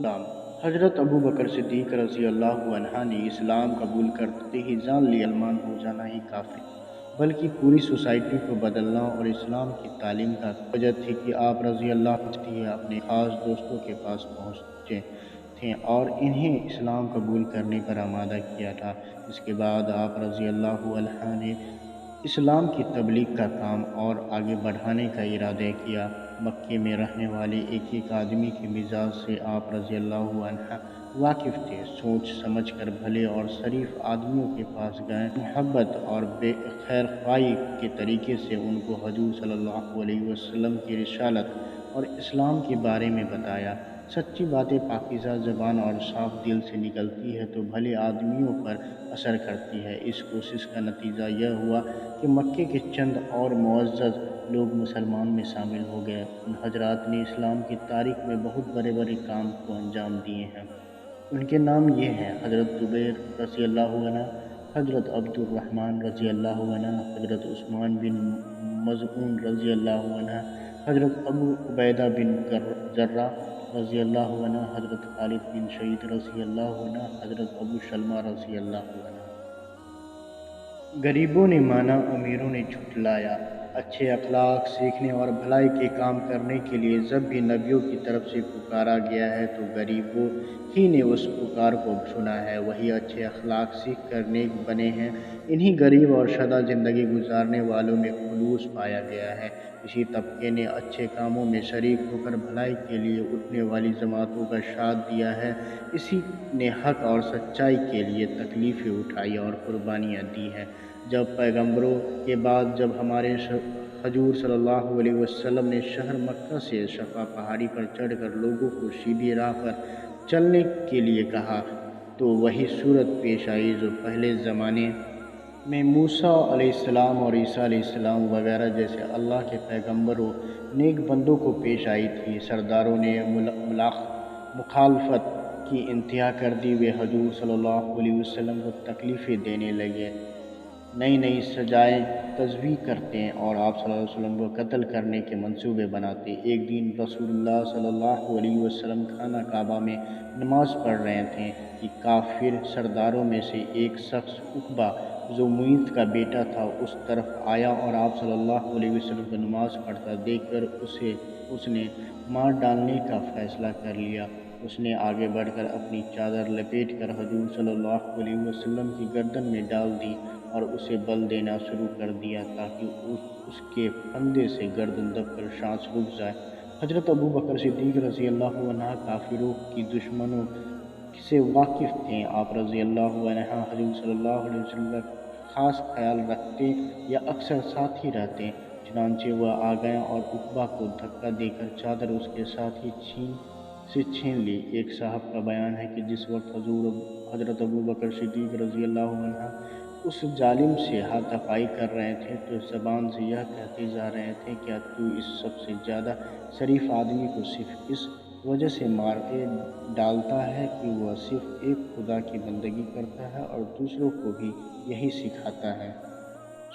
नाम हज़रत अबू बकर सिद्दीक़ रज़ी अल्लाह अन्हा ने इस्लाम कबूल करते ही जान लिया मुसलमान हो जाना ही काफ़ी, बल्कि पूरी सोसाइटी को बदलना और इस्लाम की तालीम का वजह थी कि आप रज़ी अल्लाह अपने ख़ास दोस्तों के पास पहुँचे थे और इन्हें इस्लाम कबूल करने पर आमादा किया था। इसके बाद आप रज़ी अल्लाह अन्हा ने इस्लाम की तबलीग का काम और आगे बढ़ाने का इरादा किया। मक्के में रहने वाले एक आदमी के मिजाज से आप रज़ी अल्लाह अन्हा वाकिफ़ थे। सोच समझ कर भले और शरीफ आदमियों के पास गए, मोहब्बत और खैरख्वाही के तरीके से उनको हजूर सल्लल्लाहु अलैहि वसल्लम की रिसालत और इस्लाम के बारे में बताया। सच्ची बातें पाकीज़ा ज़बान और साफ दिल से निकलती है तो भले आदमियों पर असर करती है। इस कोशिश का नतीजा यह हुआ कि मक्के के चंद और मुअज़्ज़ज़ लोग मुसलमान में शामिल हो गए। उन हज़रात ने इस्लाम की तारीख़ में बहुत बड़े काम को अंजाम दिए हैं। उनके नाम ये हैं: हज़रत ज़ुबैर रज़ी अल्लाहु अन्हु, हज़रत अब्दुर्रहमान रज़ी अल्लाहु अन्हु, हज़रत उस्मान बिन मज़ऊन रज़ी अल्लाहु अन्हु, हज़रत अबू उबैदा बिन जर्राह रज़ी अल्लाहु अन्हु, हज़रत खालिद बिन शहीद रज़ी अल्लाहु अन्हु, हज़रत अबू सलमा रज़ी अल्लाहु अन्हु। गरीबों ने माना, अमीरों ने झुठलाया। अच्छे अखलाक सीखने और भलाई के काम करने के लिए जब भी नबियों की तरफ से पुकारा गया है तो गरीबों ही ने उस पुकार को सुना है। वही अच्छे अखलाक सीख कर नेक बने हैं। इन्हीं गरीब और सादा ज़िंदगी गुजारने वालों में खुलूस पाया गया है। इसी तबके ने अच्छे कामों में शरीक होकर भलाई के लिए उठने वाली जमातों का साथ दिया है। इसी ने हक और सच्चाई के लिए तकलीफ़ें उठाई और कुर्बानियाँ दी हैं। जब पैगंबरों के बाद जब हमारे हजूर सल्लल्लाहु अलैहि वसल्लम ने शहर मक्का से सफ़ा पहाड़ी पर चढ़कर लोगों को सीधी राह पर चलने के लिए कहा, तो वही सूरत पेश आई जो पहले ज़माने में मूसा अलैहिस्सलाम और ईसा अलैहिस्सलाम वगैरह जैसे अल्लाह के पैगंबरों नेक बंदों को पेश आई थी। सरदारों ने मुखालफत की इंतहा कर दी। वे हजूर सल्लल्लाहु अलैहि वसल्लम को तकलीफ़ें देने लगे, नई सजाएं तजवीज़ करते और आप सल्लल्लाहु अलैहि वसल्लम को कत्ल करने के मंसूबे बनाते। एक दिन रसूलुल्लाह सल्लल्लाहु अलैहि वसल्लम खाना काबा में नमाज़ पढ़ रहे थे कि काफिर सरदारों में से एक शख्स उक़बा, जो मुईज़ का बेटा था, उस तरफ आया और आप सल्लल्लाहु अलैहि वसल्लम को नमाज़ पढ़ता देखकर उसने मार डालने का फ़ैसला कर लिया। उसने आगे बढ़कर अपनी चादर लपेटकर हजूर सल्लल्लाहु अलैहि वसल्लम की गर्दन में डाल दी और उसे बल देना शुरू कर दिया ताकि उसके फंदे से गर्दन दबकर सांस रुक जाए। हज़रत अबू बकर सिद्दीक़ रज़ी अल्लाहु अन्हु काफिरों की दुश्मनों से वाकिफ़ थे। आप रज़ी अल्लाहु अन्हु हजूर सल्लल्लाहु अलैहि वसल्लम का ख़ास ख्याल रखते या अक्सर साथ ही रहते। चुनांचे वह आ गया और उक़बा को धक्का देकर चादर उसके साथ ही छीन ली। एक साहब का बयान है कि जिस वक्त हज़रत अबू बकर सिद्दीक़ रज़ी अल्लाहु अन्हु उस जालिम से हाथापाई कर रहे थे तो ज़बान से यह कहते जा रहे थे, क्या तू इस सबसे ज़्यादा शरीफ आदमी को सिर्फ़ इस वजह से मार डालता है कि वह सिर्फ़ एक खुदा की बंदगी करता है और दूसरों को भी यही सिखाता है।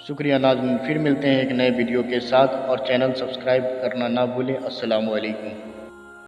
शुक्रिया नाज़रीन, फिर मिलते हैं एक नए वीडियो के साथ और चैनल सब्सक्राइब करना ना भूलें। अस्सलामु अलैकुम।